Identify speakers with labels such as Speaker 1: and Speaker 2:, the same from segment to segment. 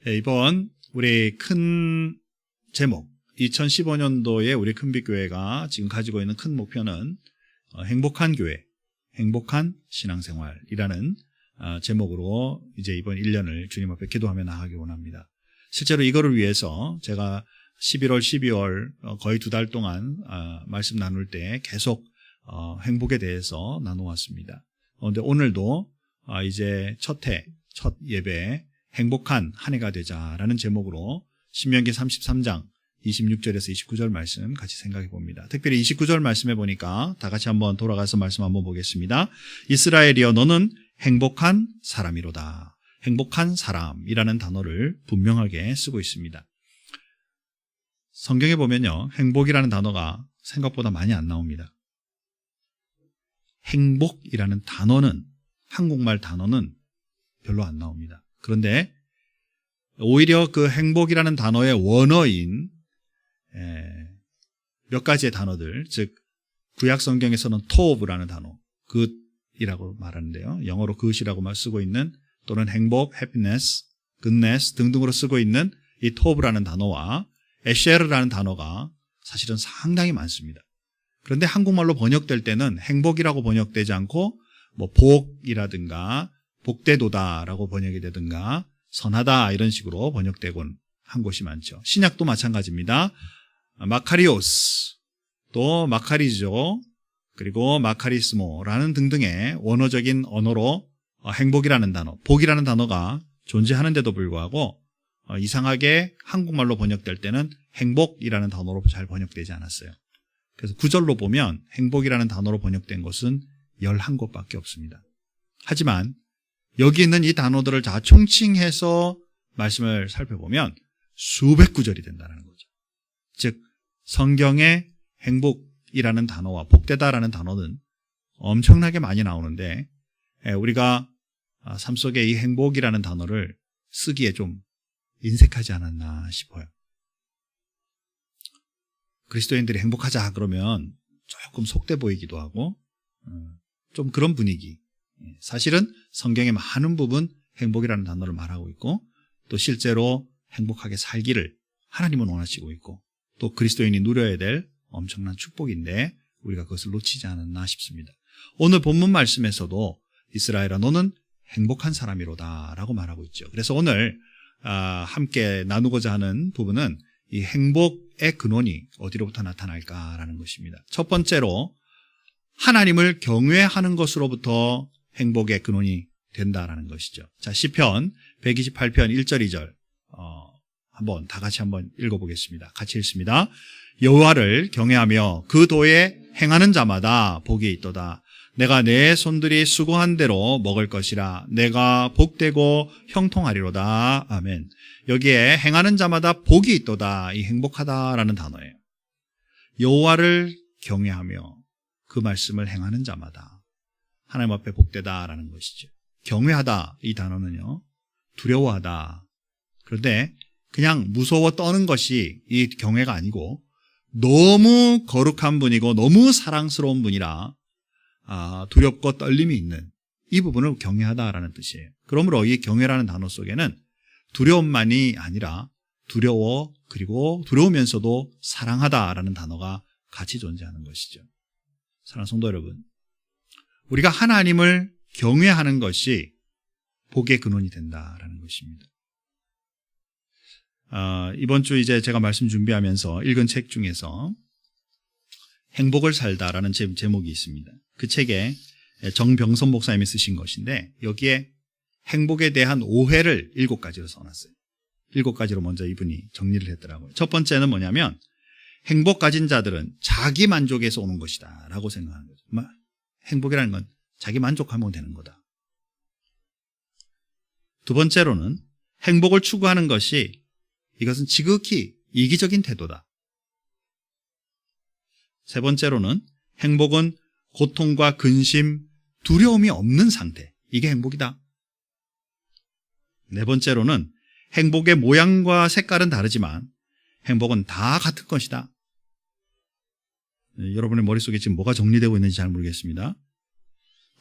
Speaker 1: 이번 우리 큰 제목, 2015년도에 우리 큰빛교회가 지금 가지고 있는 큰 목표는 행복한 교회, 행복한 신앙생활이라는 제목으로 이제 이번 1년을 주님 앞에 기도하며 나가기 원합니다. 실제로 이거를 위해서 제가 11월, 12월 거의 2달 동안 말씀 나눌 때 계속 행복에 대해서 나누었습니다. 그런데 오늘도 이제 첫 예배 행복한 한 해가 되자라는 제목으로 신명기 33장 26절에서 29절 말씀 같이 생각해 봅니다. 특별히 29절 말씀해 보니까 다 같이 한번 돌아가서 말씀 한번 보겠습니다. 이스라엘이여 너는 행복한 사람이로다. 행복한 사람이라는 단어를 분명하게 쓰고 있습니다. 성경에 보면요, 행복이라는 단어가 생각보다 많이 안 나옵니다. 행복이라는 단어는, 한국말 단어는 별로 안 나옵니다. 그런데 오히려 그 행복이라는 단어의 원어인 몇 가지의 단어들, 즉 구약 성경에서는 toof라는 단어, good이라고 말하는데요. 영어로 good이라고 쓰고 있는, 또는 행복, happiness, goodness 등등으로 쓰고 있는 이 toof라는 단어와 에셰르라는 단어가 사실은 상당히 많습니다. 그런데 한국말로 번역될 때는 행복이라고 번역되지 않고 뭐 복이라든가 복되도다라고 번역이 되든가 선하다 이런 식으로 번역되곤 한 곳이 많죠. 신약도 마찬가지입니다. 마카리오스, 또 마카리조, 그리고 마카리스모라는 등등의 원어적인 언어로 행복이라는 단어, 복이라는 단어가 존재하는데도 불구하고 이상하게 한국말로 번역될 때는 행복이라는 단어로 잘 번역되지 않았어요. 그래서 구절로 보면 행복이라는 단어로 번역된 것은 11곳밖에 없습니다. 하지만 여기 있는 이 단어들을 다 총칭해서 말씀을 살펴보면 수백 구절이 된다는 거죠. 즉 성경에 행복이라는 단어와 복되다라는 단어는 엄청나게 많이 나오는데 우리가 삶 속에 이 행복이라는 단어를 쓰기에 좀 인색하지 않았나 싶어요. 그리스도인들이 행복하자 그러면 조금 속돼 보이기도 하고 좀 그런 분위기. 사실은 성경의 많은 부분 행복이라는 단어를 말하고 있고, 또 실제로 행복하게 살기를 하나님은 원하시고 있고, 또 그리스도인이 누려야 될 엄청난 축복인데 우리가 그것을 놓치지 않았나 싶습니다. 오늘 본문 말씀에서도 이스라엘아 너는 행복한 사람이로다 라고 말하고 있죠. 그래서 오늘 함께 나누고자 하는 부분은 이 행복의 근원이 어디로부터 나타날까라는 것입니다. 첫 번째로 하나님을 경외하는 것으로부터 행복의 근원이 된다라는 것이죠. 자, 시편 128편 1절 2절 한번 다 같이 한번 읽어보겠습니다. 같이 읽습니다. 여호와를 경외하며 그 도에 행하는 자마다 복이 있도다. 내가 내 손들이 수고한 대로 먹을 것이라. 내가 복되고 형통하리로다. 아멘. 여기에 행하는 자마다 복이 있도다. 이 행복하다라는 단어예요. 여호와를 경외하며 그 말씀을 행하는 자마다 하나님 앞에 복되다라는 것이죠. 경외하다 이 단어는요, 두려워하다. 그런데 그냥 무서워 떠는 것이 이 경외가 아니고 너무 거룩한 분이고 너무 사랑스러운 분이라 두렵고 떨림이 있는 이 부분을 경외하다라는 뜻이에요. 그러므로 이 경외라는 단어 속에는 두려움만이 아니라 두려워, 그리고 두려우면서도 사랑하다라는 단어가 같이 존재하는 것이죠. 사랑하는 성도 여러분, 우리가 하나님을 경외하는 것이 복의 근원이 된다라는 것입니다. 이번 주 이제 제가 말씀 준비하면서 읽은 책 중에서 행복을 살다라는 제목이 있습니다. 그 책에 정병선 목사님이 쓰신 것인데 여기에 행복에 대한 오해를 7가지로 써놨어요. 7가지로 먼저 이분이 정리를 했더라고요. 첫 번째는 뭐냐면 행복 가진 자들은 자기 만족에서 오는 것이다 라고 생각하는 거죠. 행복이라는 건 자기 만족하면 되는 거다. 두 번째로는 행복을 추구하는 것이 이것은 지극히 이기적인 태도다. 세 번째로는 행복은 고통과 근심, 두려움이 없는 상태. 이게 행복이다. 네 번째로는 행복의 모양과 색깔은 다르지만 행복은 다 같은 것이다. 여러분의 머릿속에 지금 뭐가 정리되고 있는지 잘 모르겠습니다.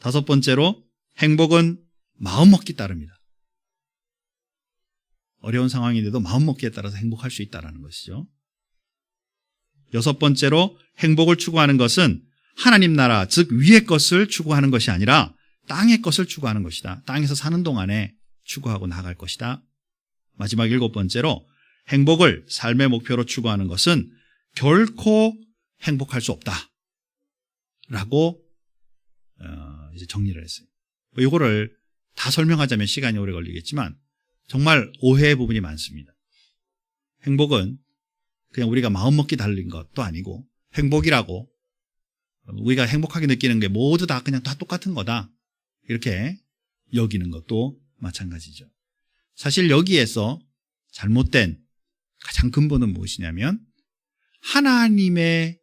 Speaker 1: 다섯 번째로 행복은 마음먹기 따릅니다. 어려운 상황인데도 마음먹기에 따라서 행복할 수 있다는 것이죠. 6번째로 행복을 추구하는 것은 하나님 나라, 즉 위의 것을 추구하는 것이 아니라 땅의 것을 추구하는 것이다. 땅에서 사는 동안에 추구하고 나갈 것이다. 마지막 7번째로 행복을 삶의 목표로 추구하는 것은 결코 행복할 수 없다 라고 이제 정리를 했어요. 이거를 다 설명하자면 시간이 오래 걸리겠지만 정말 오해의 부분이 많습니다. 행복은 그냥 우리가 마음먹기 달린 것도 아니고, 행복이라고 우리가 행복하게 느끼는 게 모두 다 그냥 다 똑같은 거다 이렇게 여기는 것도 마찬가지죠. 사실 여기에서 잘못된 가장 근본은 무엇이냐면 하나님의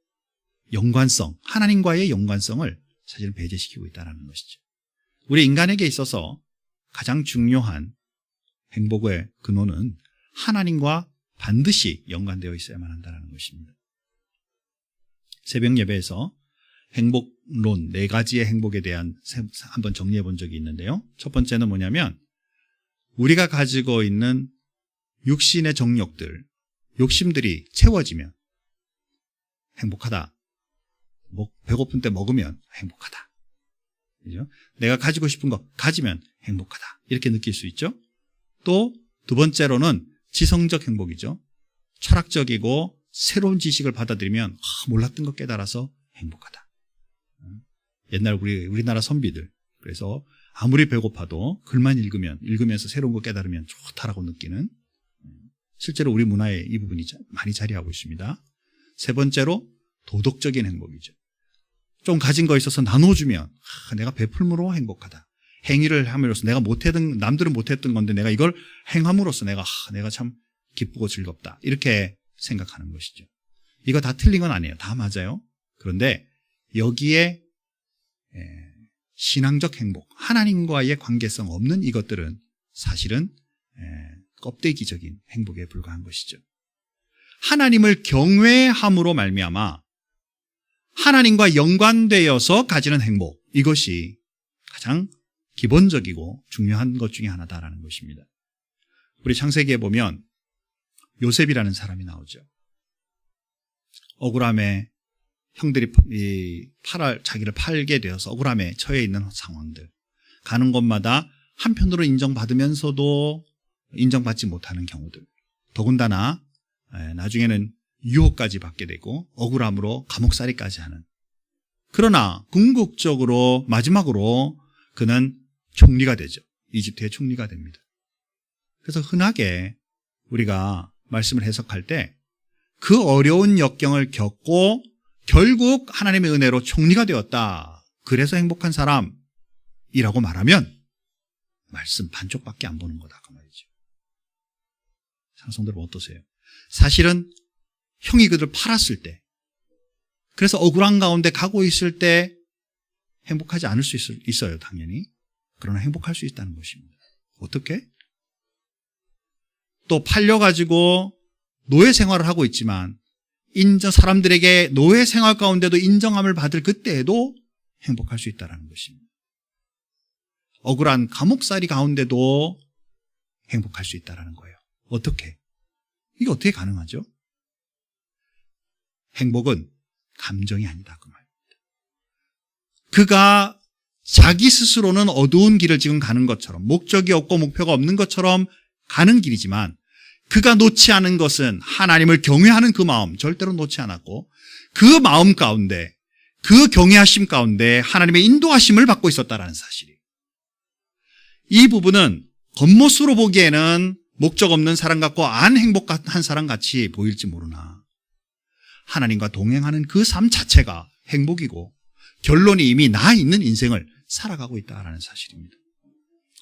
Speaker 1: 연관성, 하나님과의 연관성을 사실 배제시키고 있다는 것이죠. 우리 인간에게 있어서 가장 중요한 행복의 근원은 하나님과 반드시 연관되어 있어야만 한다는 것입니다. 새벽 예배에서 행복론 4가지의 행복에 대한 한번 정리해 본 적이 있는데요. 첫 번째는 뭐냐면 우리가 가지고 있는 육신의 정욕들, 욕심들이 채워지면 행복하다. 배고픈 때 먹으면 행복하다. 그죠? 내가 가지고 싶은 거 가지면 행복하다. 이렇게 느낄 수 있죠. 또 두 번째로는 지성적 행복이죠. 철학적이고 새로운 지식을 받아들이면 몰랐던 거 깨달아서 행복하다. 옛날 우리나라 선비들, 그래서 아무리 배고파도 글만 읽으면서 새로운 거 깨달으면 좋다라고 느끼는, 실제로 우리 문화에 이 부분이 많이 자리하고 있습니다. 세 번째로 도덕적인 행복이죠. 좀 가진 거 있어서 나눠주면 내가 베풀므로 행복하다. 행위를 함으로써 내가 남들은 못했던 건데 내가 이걸 행함으로써 내가 참 기쁘고 즐겁다. 이렇게 생각하는 것이죠. 이거 다 틀린 건 아니에요. 다 맞아요. 그런데 여기에 신앙적 행복, 하나님과의 관계성 없는 이것들은 사실은 껍데기적인 행복에 불과한 것이죠. 하나님을 경외함으로 말미암아 하나님과 연관되어서 가지는 행복, 이것이 가장 기본적이고 중요한 것 중에 하나다라는 것입니다. 우리 창세기에 보면 요셉이라는 사람이 나오죠. 억울함에 형들이 자기를 팔게 되어서 억울함에 처해 있는 상황들, 가는 곳마다 한편으로 인정받으면서도 인정받지 못하는 경우들, 더군다나 나중에는 유혹까지 받게 되고 억울함으로 감옥살이까지 하는, 그러나 궁극적으로 마지막으로 그는 총리가 되죠. 이집트의 총리가 됩니다. 그래서 흔하게 우리가 말씀을 해석할 때 그 어려운 역경을 겪고 결국 하나님의 은혜로 총리가 되었다, 그래서 행복한 사람이라고 말하면 말씀 반쪽밖에 안 보는 거다 그 말이죠. 상성들 어떠세요? 사실은 형이 그들을 팔았을 때, 그래서 억울한 가운데 가고 있을 때 행복하지 않을 수 있어요, 당연히. 그러나 행복할 수 있다는 것입니다. 어떻게? 또 팔려가지고 노예 생활을 하고 있지만 사람들에게 노예 생활 가운데도 인정함을 받을 그때에도 행복할 수 있다는 것입니다. 억울한 감옥살이 가운데도 행복할 수 있다는 거예요. 어떻게? 이게 어떻게 가능하죠? 행복은 감정이 아니다 그 말입니다. 그가 자기 스스로는 어두운 길을 지금 가는 것처럼, 목적이 없고 목표가 없는 것처럼 가는 길이지만 그가 놓지 않은 것은 하나님을 경외하는 그 마음, 절대로 놓지 않았고 그 마음 가운데, 그 경외하심 가운데 하나님의 인도하심을 받고 있었다는 사실이에요. 이 부분은 겉모습으로 보기에는 목적 없는 사람 같고 안 행복한 사람 같이 보일지 모르나 하나님과 동행하는 그 삶 자체가 행복이고 결론이 이미 나 있는 인생을 살아가고 있다는 사실입니다.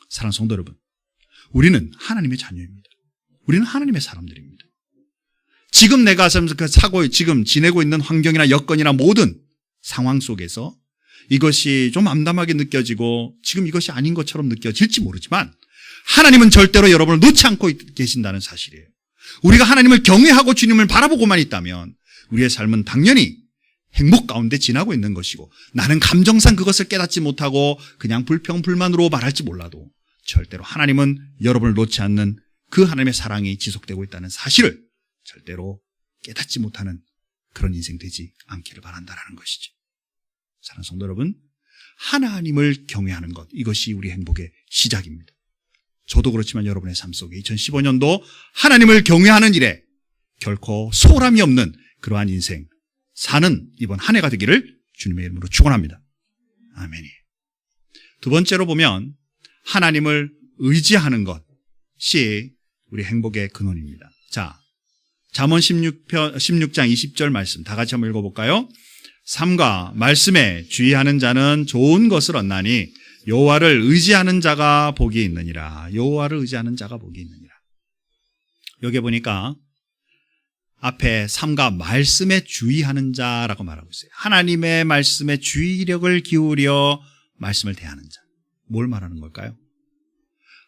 Speaker 1: 사랑하는 성도 여러분, 우리는 하나님의 자녀입니다. 우리는 하나님의 사람들입니다. 지금 내가 지금 지내고 있는 환경이나 여건이나 모든 상황 속에서 이것이 좀 암담하게 느껴지고 지금 이것이 아닌 것처럼 느껴질지 모르지만 하나님은 절대로 여러분을 놓지 않고 계신다는 사실이에요. 우리가 하나님을 경외하고 주님을 바라보고만 있다면 우리의 삶은 당연히 행복 가운데 지나고 있는 것이고, 나는 감정상 그것을 깨닫지 못하고 그냥 불평불만으로 말할지 몰라도 절대로 하나님은 여러분을 놓지 않는 그 하나님의 사랑이 지속되고 있다는 사실을 절대로 깨닫지 못하는 그런 인생 되지 않기를 바란다라는 것이죠. 사랑하는 성도 여러분, 하나님을 경외하는 것, 이것이 우리 행복의 시작입니다. 저도 그렇지만 여러분의 삶 속에 2015년도 하나님을 경외하는 일에 결코 소홀함이 없는 그러한 인생 사는 이번 한 해가 되기를 주님의 이름으로 축원합니다. 아멘이. 두 번째로 보면 하나님을 의지하는 것이 우리 행복의 근원입니다. 자, 잠언 16장 20절 말씀 다 같이 한번 읽어볼까요? 삶과 말씀에 주의하는 자는 좋은 것을 얻나니 여호와를 의지하는 자가 복이 있느니라. 여호와를 의지하는 자가 복이 있느니라. 여기 보니까 앞에 삶과 말씀에 주의하는 자라고 말하고 있어요. 하나님의 말씀에 주의력을 기울여 말씀을 대하는 자. 뭘 말하는 걸까요?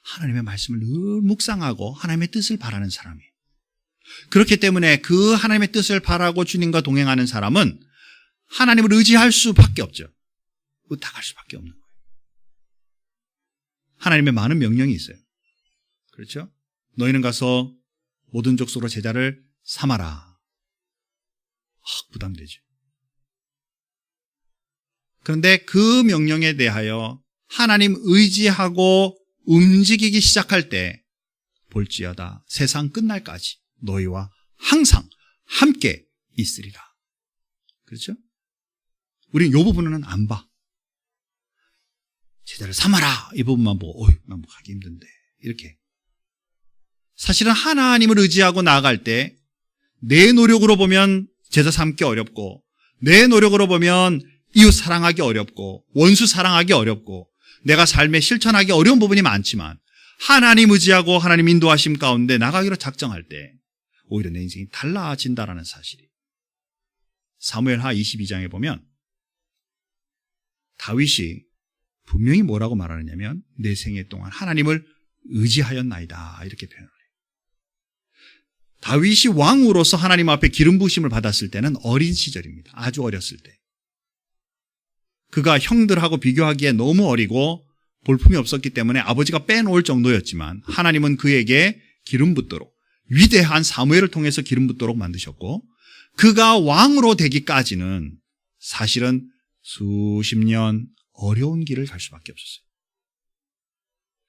Speaker 1: 하나님의 말씀을 늘 묵상하고 하나님의 뜻을 바라는 사람이에요. 그렇기 때문에 그 하나님의 뜻을 바라고 주님과 동행하는 사람은 하나님을 의지할 수밖에 없죠. 의탁할 수밖에 없는 거예요. 하나님의 많은 명령이 있어요. 그렇죠? 너희는 가서 모든 족속으로 제자를 삼아라. 부담되죠. 그런데 그 명령에 대하여 하나님 의지하고 움직이기 시작할 때 볼지어다 세상 끝날까지 너희와 항상 함께 있으리라. 그렇죠? 우리는 이 부분은 안 봐. 제자를 삼아라 이 부분만 보고 난 뭐 가기 힘든데 이렇게. 사실은 하나님을 의지하고 나아갈 때 내 노력으로 보면 제자 삼기 어렵고 내 노력으로 보면 이웃 사랑하기 어렵고 원수 사랑하기 어렵고 내가 삶에 실천하기 어려운 부분이 많지만 하나님 의지하고 하나님 인도하심 가운데 나가기로 작정할 때 오히려 내 인생이 달라진다라는 사실이. 사무엘하 22장에 보면 다윗이 분명히 뭐라고 말하느냐면 내 생애 동안 하나님을 의지하였나이다 이렇게 표현을 해요. 다윗이 왕으로서 하나님 앞에 기름 부으심을 받았을 때는 어린 시절입니다. 아주 어렸을 때. 그가 형들하고 비교하기에 너무 어리고 볼품이 없었기 때문에 아버지가 빼놓을 정도였지만 하나님은 그에게 기름 붓도록 위대한 사무엘을 통해서 기름 붓도록 만드셨고 그가 왕으로 되기까지는 사실은 수십 년 어려운 길을 갈 수밖에 없었어요.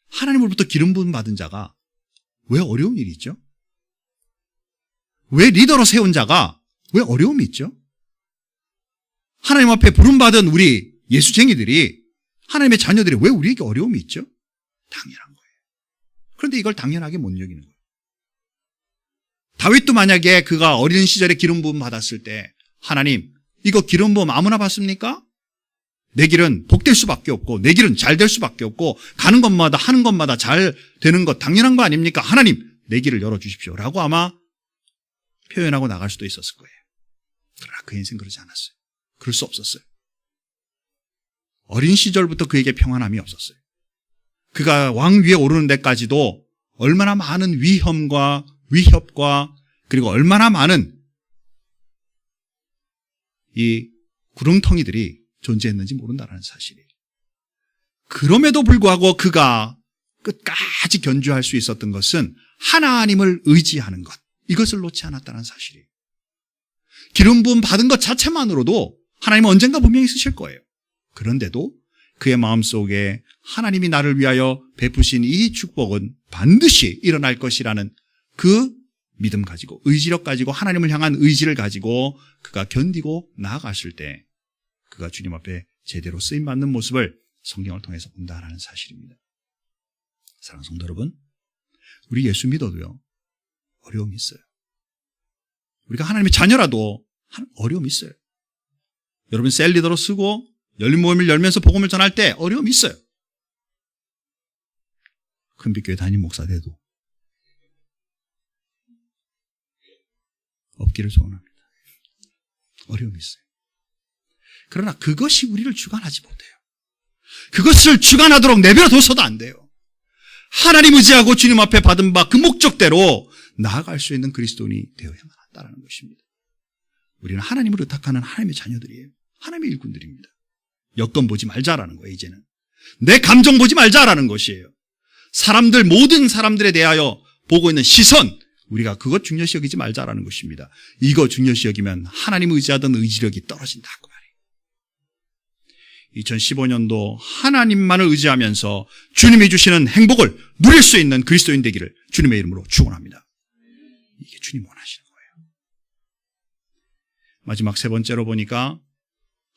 Speaker 1: 하나님으로부터 기름 부음 받은 자가 왜 어려운 일이 있죠? 왜 리더로 세운 자가 왜 어려움이 있죠? 하나님 앞에 부름받은 우리 예수쟁이들이 하나님의 자녀들이 왜 우리에게 어려움이 있죠? 당연한 거예요. 그런데 이걸 당연하게 못 여기는 거예요. 다윗도 만약에 그가 어린 시절에 기름 부음 받았을 때 하나님 이거 기름 부음 아무나 받습니까? 내 길은 복될 수밖에 없고 내 길은 잘 될 수밖에 없고 가는 것마다 하는 것마다 잘 되는 것 당연한 거 아닙니까? 하나님 내 길을 열어주십시오 라고 아마 표현하고 나갈 수도 있었을 거예요. 그러나 그 인생 그러지 않았어요. 그럴 수 없었어요. 어린 시절부터 그에게 평안함이 없었어요. 그가 왕 위에 오르는 데까지도 얼마나 많은 위협과 그리고 얼마나 많은 이 구렁텅이들이 존재했는지 모른다는 사실이에요. 그럼에도 불구하고 그가 끝까지 견주할 수 있었던 것은 하나님을 의지하는 것, 이것을 놓지 않았다는 사실이에요. 기름 부음 받은 것 자체만으로도 하나님은 언젠가 분명히 쓰실 거예요. 그런데도 그의 마음속에 하나님이 나를 위하여 베푸신 이 축복은 반드시 일어날 것이라는 그 믿음 가지고 의지력 가지고 하나님을 향한 의지를 가지고 그가 견디고 나아갔을 때 그가 주님 앞에 제대로 쓰임받는 모습을 성경을 통해서 본다라는 사실입니다. 사랑하는 성도 여러분, 우리 예수 믿어도요 어려움이 있어요. 우리가 하나님의 자녀라도 어려움이 있어요. 여러분 셀리더로 쓰고 열린 모임을 열면서 복음을 전할 때 어려움이 있어요. 큰빛교회 담임 목사 돼도 없기를 소원합니다. 어려움이 있어요. 그러나 그것이 우리를 주관하지 못해요. 그것을 주관하도록 내버려둬서도 안 돼요. 하나님 의지하고 주님 앞에 받은 바 그 목적대로 나아갈 수 있는 그리스도인이 되어야만 한다는 것입니다. 우리는 하나님을 의탁하는 하나님의 자녀들이에요. 하나님의 일꾼들입니다. 여건 보지 말자라는 거예요. 이제는 내 감정 보지 말자라는 것이에요. 모든 사람들에 대하여 보고 있는 시선, 우리가 그것 중요시 여기지 말자라는 것입니다. 이거 중요시 여기면 하나님 의지하던 의지력이 떨어진다 그 말이에요. 2015년도 하나님만을 의지하면서 주님이 주시는 행복을 누릴 수 있는 그리스도인 되기를 주님의 이름으로 축원합니다. 이게 주님 원하시는 거예요. 마지막 세 번째로 보니까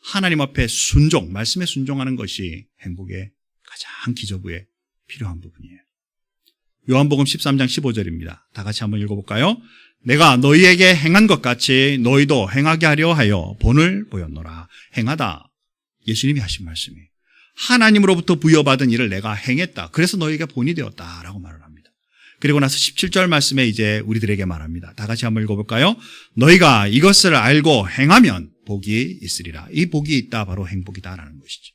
Speaker 1: 하나님 앞에 순종, 말씀에 순종하는 것이 행복의 가장 기저부에 필요한 부분이에요. 요한복음 13장 15절입니다. 다 같이 한번 읽어볼까요? 내가 너희에게 행한 것 같이 너희도 행하게 하려 하여 본을 보였노라. 행하다. 예수님이 하신 말씀이에요. 하나님으로부터 부여받은 일을 내가 행했다. 그래서 너희에게 본이 되었다라고 말을 합니다. 그리고 나서 17절 말씀에 이제 우리들에게 말합니다. 다 같이 한번 읽어볼까요? 너희가 이것을 알고 행하면 복이 있으리라. 이 복이 있다 바로 행복이다라는 것이죠.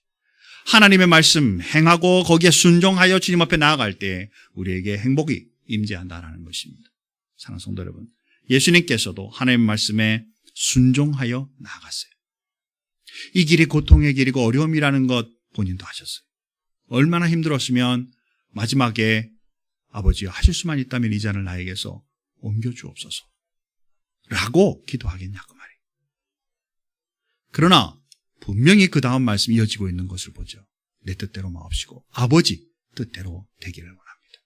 Speaker 1: 하나님의 말씀 행하고 거기에 순종하여 주님 앞에 나아갈 때 우리에게 행복이 임재한다라는 것입니다. 사랑하는 성도 여러분, 예수님께서도 하나님의 말씀에 순종하여 나아갔어요. 이 길이 고통의 길이고 어려움이라는 것 본인도 하셨어요. 얼마나 힘들었으면 마지막에 아버지여 하실 수만 있다면 이 잔을 나에게서 옮겨주옵소서 라고 기도하겠냐 그 말이에요. 그러나 분명히 그 다음 말씀이 이어지고 있는 것을 보죠. 내 뜻대로 마옵시고 아버지 뜻대로 되기를 원합니다.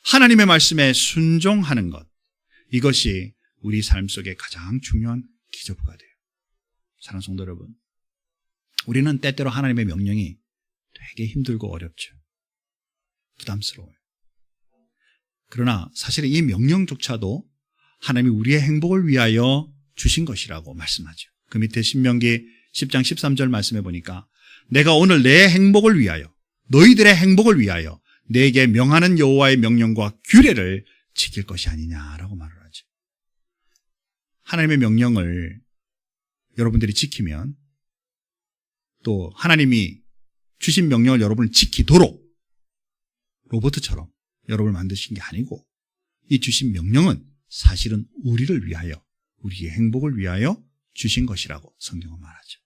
Speaker 1: 하나님의 말씀에 순종하는 것, 이것이 우리 삶 속에 가장 중요한 기저부가 돼요. 사랑하는 성도 여러분, 우리는 때때로 하나님의 명령이 되게 힘들고 어렵죠. 부담스러워요. 그러나 사실은 이 명령조차도 하나님이 우리의 행복을 위하여 주신 것이라고 말씀하죠. 그 밑에 신명기 10장 13절 말씀해 보니까 내가 오늘 내 행복을 위하여, 너희들의 행복을 위하여 내게 명하는 여호와의 명령과 규례를 지킬 것이 아니냐라고 말을 하죠. 하나님의 명령을 여러분들이 지키면, 또 하나님이 주신 명령을 여러분을 지키도록 로봇처럼 여러분을 만드신 게 아니고, 이 주신 명령은 사실은 우리를 위하여, 우리의 행복을 위하여 주신 것이라고 성경은 말하죠.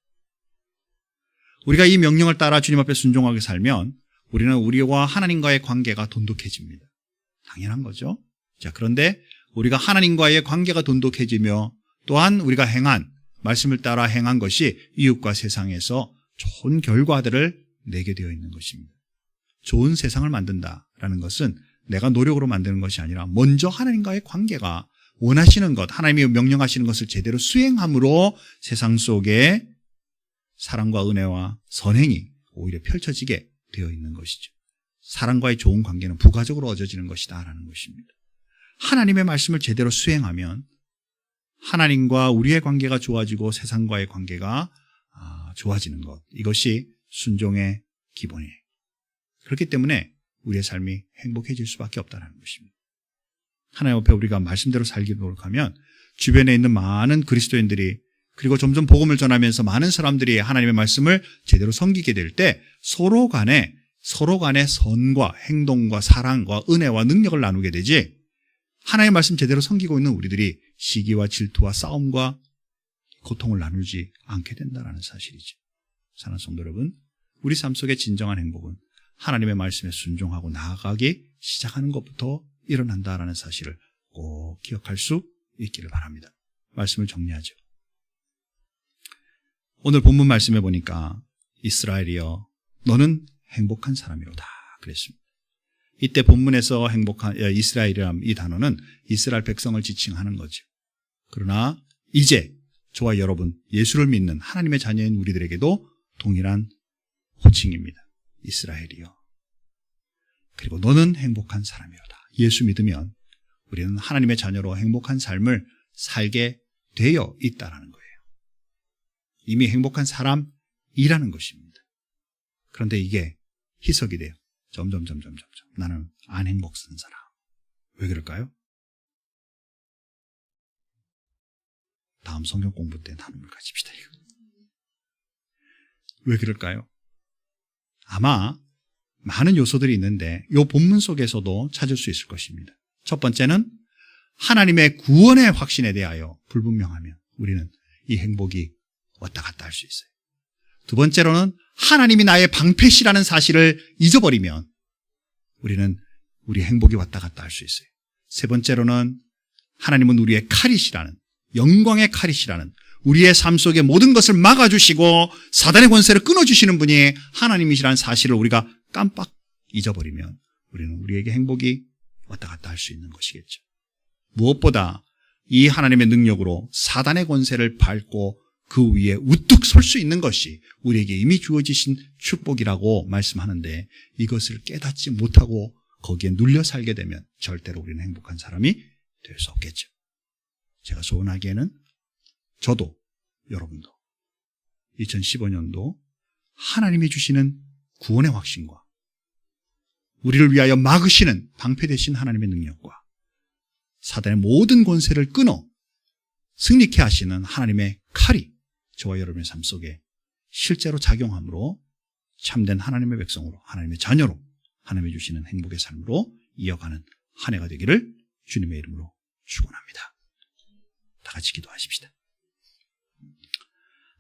Speaker 1: 우리가 이 명령을 따라 주님 앞에 순종하게 살면 우리는 우리와 하나님과의 관계가 돈독해집니다. 당연한 거죠. 자, 그런데 우리가 하나님과의 관계가 돈독해지며 또한 우리가 행한, 말씀을 따라 행한 것이 이웃과 세상에서 좋은 결과들을 내게 되어 있는 것입니다. 좋은 세상을 만든다라는 것은 내가 노력으로 만드는 것이 아니라 먼저 하나님과의 관계가, 원하시는 것, 하나님이 명령하시는 것을 제대로 수행함으로 세상 속에 사랑과 은혜와 선행이 오히려 펼쳐지게 되어 있는 것이죠. 사랑과의 좋은 관계는 부가적으로 얻어지는 것이다라는 것입니다. 하나님의 말씀을 제대로 수행하면 하나님과 우리의 관계가 좋아지고 세상과의 관계가 좋아지는 것, 이것이 순종의 기본이에요. 그렇기 때문에 우리의 삶이 행복해질 수밖에 없다는 것입니다. 하나님 앞에 우리가 말씀대로 살기 노력하면 주변에 있는 많은 그리스도인들이, 그리고 점점 복음을 전하면서 많은 사람들이 하나님의 말씀을 제대로 섬기게 될 때 서로 간에 선과 행동과 사랑과 은혜와 능력을 나누게 되지, 하나님의 말씀 제대로 섬기고 있는 우리들이 시기와 질투와 싸움과 고통을 나누지 않게 된다는 사실이죠. 사랑하는 성도 여러분, 우리 삶 속의 진정한 행복은 하나님의 말씀에 순종하고 나아가기 시작하는 것부터 일어난다라는 사실을 꼭 기억할 수 있기를 바랍니다. 말씀을 정리하죠. 오늘 본문 말씀해 보니까 이스라엘이여 너는 행복한 사람이로다 그랬습니다. 이때 본문에서 이스라엘이란 이 단어는 이스라엘 백성을 지칭하는 거죠. 그러나 이제 저와 여러분, 예수를 믿는 하나님의 자녀인 우리들에게도 동일한 호칭입니다. 이스라엘이여. 그리고 너는 행복한 사람이로다. 예수 믿으면 우리는 하나님의 자녀로 행복한 삶을 살게 되어 있다는 거예요. 이미 행복한 사람이라는 것입니다. 그런데 이게 희석이 돼요. 점점. 나는 안 행복한 사람. 왜 그럴까요? 다음 성경 공부 때 나눔을 가집시다. 왜 그럴까요? 아마 많은 요소들이 있는데 이 본문 속에서도 찾을 수 있을 것입니다. 첫 번째는 하나님의 구원의 확신에 대하여 불분명하면 우리는 이 행복이 왔다 갔다 할 수 있어요. 두 번째로는 하나님이 나의 방패시라는 사실을 잊어버리면 우리는 우리 행복이 왔다 갔다 할 수 있어요. 세 번째로는 하나님은 우리의 칼이시라는, 영광의 칼이시라는, 우리의 삶 속에 모든 것을 막아주시고 사단의 권세를 끊어주시는 분이 하나님이시라는 사실을 우리가 깜빡 잊어버리면 우리는 우리에게 행복이 왔다 갔다 할 수 있는 것이겠죠. 무엇보다 이 하나님의 능력으로 사단의 권세를 밟고 그 위에 우뚝 설 수 있는 것이 우리에게 이미 주어지신 축복이라고 말씀하는데, 이것을 깨닫지 못하고 거기에 눌려 살게 되면 절대로 우리는 행복한 사람이 될 수 없겠죠. 제가 소원하기에는 저도 여러분도 2015년도 하나님이 주시는 구원의 확신과 우리를 위하여 막으시는 방패 되신 하나님의 능력과 사단의 모든 권세를 끊어 승리케 하시는 하나님의 칼이 저와 여러분의 삶 속에 실제로 작용함으로 참된 하나님의 백성으로, 하나님의 자녀로, 하나님이 주시는 행복의 삶으로 이어가는 한 해가 되기를 주님의 이름으로 축원합니다. 다 같이 기도하십시다.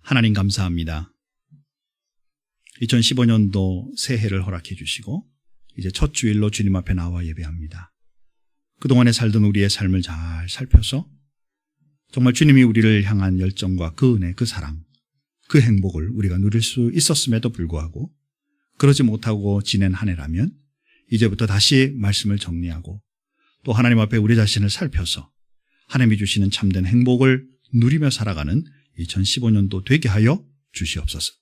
Speaker 1: 하나님 감사합니다. 2015년도 새해를 허락해 주시고 이제 첫 주일로 주님 앞에 나와 예배합니다. 그동안에 살던 우리의 삶을 잘 살펴서 정말 주님이 우리를 향한 열정과 그 은혜, 그 사랑, 그 행복을 우리가 누릴 수 있었음에도 불구하고 그러지 못하고 지낸 한 해라면 이제부터 다시 말씀을 정리하고 또 하나님 앞에 우리 자신을 살펴서 하나님이 주시는 참된 행복을 누리며 살아가는 2015년도 되게 하여 주시옵소서.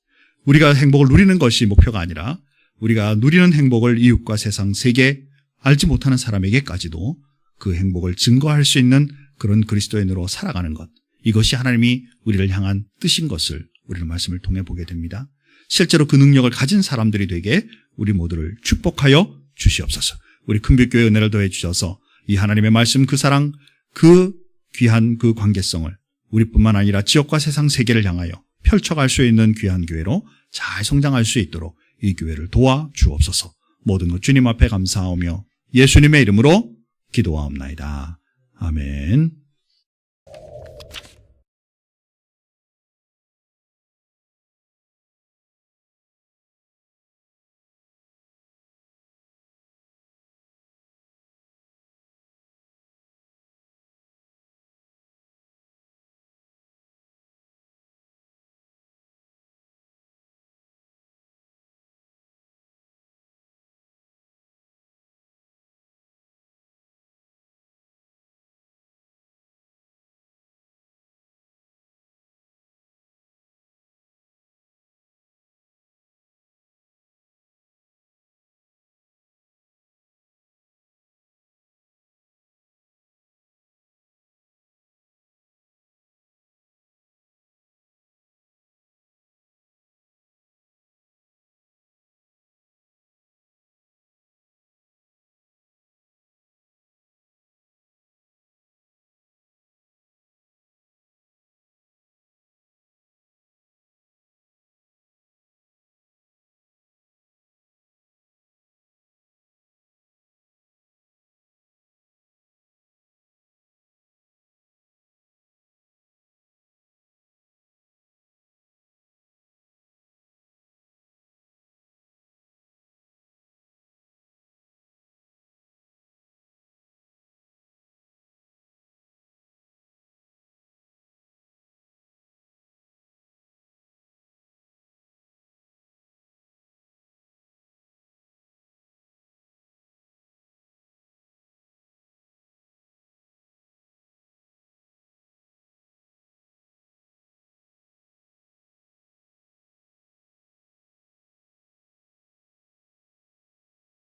Speaker 1: 우리가 행복을 누리는 것이 목표가 아니라 우리가 누리는 행복을 이웃과 세상, 세계, 알지 못하는 사람에게까지도 그 행복을 증거할 수 있는 그런 그리스도인으로 살아가는 것, 이것이 하나님이 우리를 향한 뜻인 것을 우리는 말씀을 통해 보게 됩니다. 실제로 그 능력을 가진 사람들이 되게 우리 모두를 축복하여 주시옵소서. 우리 큰빛교회 은혜를 더해 주셔서 이 하나님의 말씀, 그 사랑, 그 귀한 그 관계성을 우리뿐만 아니라 지역과 세상 세계를 향하여 펼쳐갈 수 있는 귀한 교회로 잘 성장할 수 있도록 이 교회를 도와 주옵소서. 모든 것 주님 앞에 감사하며 예수님의 이름으로 기도하옵나이다. 아멘.